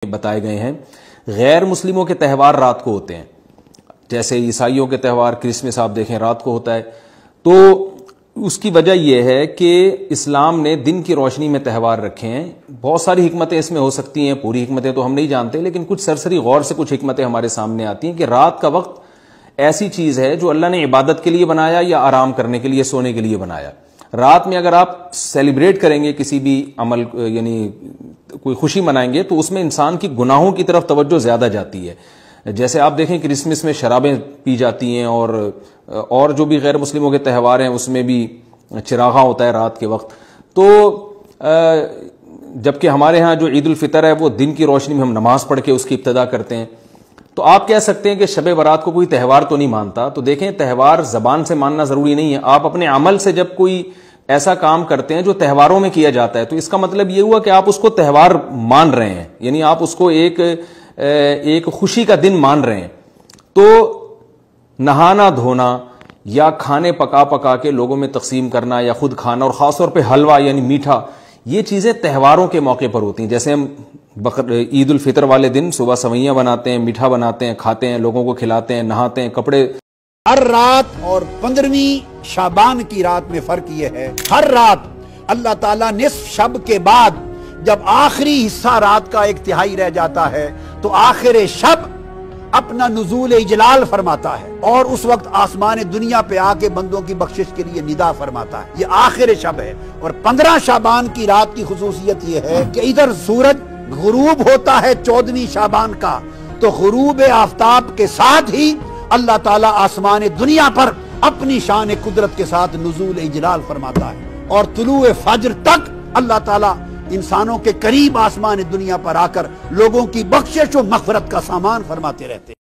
بتائے گئے ہیں۔ غیر مسلموں کے تہوار رات کو ہوتے ہیں، جیسے عیسائیوں کے تہوار کرسمس آپ دیکھیں رات کو ہوتا ہے۔ تو اس کی وجہ یہ ہے کہ اسلام نے دن کی روشنی میں تہوار رکھے ہیں۔ بہت ساری حکمتیں اس میں ہو سکتی ہیں، پوری حکمتیں تو ہم نہیں جانتے، لیکن کچھ سرسری غور سے کچھ حکمتیں ہمارے سامنے آتی ہیں کہ رات کا وقت ایسی چیز ہے جو اللہ نے عبادت کے لیے بنایا یا آرام کرنے کے لیے، سونے کے لیے بنایا۔ رات میں اگر آپ سیلیبریٹ کریں گے کسی بھی عمل، یعنی کوئی خوشی منائیں گے، تو اس میں انسان کی گناہوں کی طرف توجہ زیادہ جاتی ہے۔ جیسے آپ دیکھیں کرسمس میں شرابیں پی جاتی ہیں، اور جو بھی غیر مسلموں کے تہوار ہیں اس میں بھی چراغاں ہوتا ہے رات کے وقت۔ تو جبکہ ہمارے ہاں جو عید الفطر ہے وہ دن کی روشنی میں ہم نماز پڑھ کے اس کی ابتدا کرتے ہیں۔ تو آپ کہہ سکتے ہیں کہ شب برات کو کوئی تہوار تو نہیں مانتا، تو دیکھیں تہوار زبان سے ماننا ضروری نہیں ہے، آپ اپنے عمل سے جب کوئی ایسا کام کرتے ہیں جو تہواروں میں کیا جاتا ہے تو اس کا مطلب یہ ہوا کہ آپ اس کو تہوار مان رہے ہیں، یعنی آپ اس کو ایک خوشی کا دن مان رہے ہیں۔ تو نہانا دھونا یا کھانے پکا کے لوگوں میں تقسیم کرنا یا خود کھانا، اور خاص طور پہ حلوہ یعنی میٹھا، یہ چیزیں تہواروں کے موقع پر ہوتی ہیں۔ جیسے ہم عید الفطر والے دن صبح سوئیاں بناتے ہیں، میٹھا بناتے ہیں، کھاتے ہیں، لوگوں کو کھلاتے ہیں، نہاتے ہیں، کپڑے۔ ہر رات اور 15ویں شعبان کی رات میں فرق یہ ہے، ہر رات اللہ تعالیٰ نصف شب کے بعد جب آخری حصہ رات کا 1/3 رہ جاتا ہے تو آخر شب اپنا نزول اجلال فرماتا ہے، اور اس وقت آسمان دنیا پہ آ کے بندوں کی بخشش کے لیے ندا فرماتا ہے۔ یہ آخر شب ہے۔ اور 15 شعبان کی رات کی خصوصیت یہ ہے کہ ادھر سورج غروب ہوتا ہے 14ویں شعبان کا، تو غروب آفتاب کے ساتھ ہی اللہ تعالیٰ آسمان دنیا پر اپنی شان قدرت کے ساتھ نزول اجلال فرماتا ہے، اور طلوع فجر تک اللہ تعالیٰ انسانوں کے قریب آسمان دنیا پر آ کر لوگوں کی بخشش و مغفرت کا سامان فرماتے رہتے ہیں۔